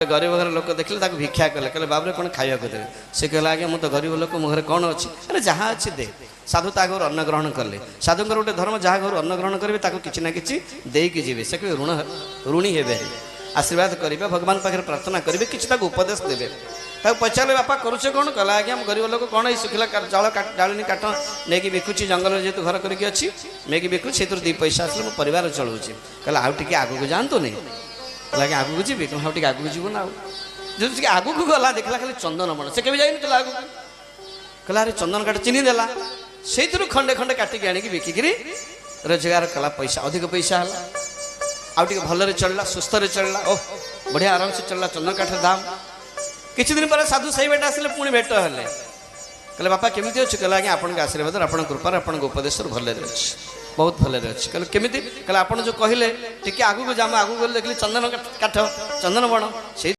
गरीब घर लोक देखले भिक्षा कले कहले बाबरे कौन खाया देवे से कहला आज्ञा मुझे गरीब लोक मो घर कौन अच्छी अरे जहाँ अच्छी दे साधु ता घर अन्न ग्रहण कले साधुंर गोटे धर्म जहाँ घर अन्न ग्रहण करेंगे कि ना कि देकी जी से कहे ऋणी हे आशीर्वाद करेंगे भगवान पाखे प्रार्थना करेंगे कि उपदेश देवे पचारे बापा करुचे कौन कहला आज्ञा गरीब लोक कौन शुखला जल डाली काठ नहीं बिकुची जंगल जेहतु घर करके अच्छी नहीं बिकुची से दी पैसा आस परिवार चलाऊँगी कहला आउ टे आगू जातु नहीं कहला आगू जी हाँ टे आगू जीव ना जो आगू गला देखला खाली चंदन बण से जाइन आगू कहला अरे चंदन काठ चिन्ह देला से खंडे खंडे काटिक आनिक बिकिकी रोजगार कला पैसा अधिक पैसा है आउ टे भलरे चलला सुस्थ चलला ओह बढ़िया आराम से चलला चंदन काठ दाम किसी दिन पर साधु सही बेटा आसिले पुणी भेट हेले कहले बापा केमी अच्छे कहला आज्ञा आपन आशीर्वाद आप कृपार आप उपदेश भलरे अच्छे बहुत भलरे अच्छे कहले केमी कहले आप जो कहले टी आगू जाम आगू देखली चंदन काठ चंदन बण से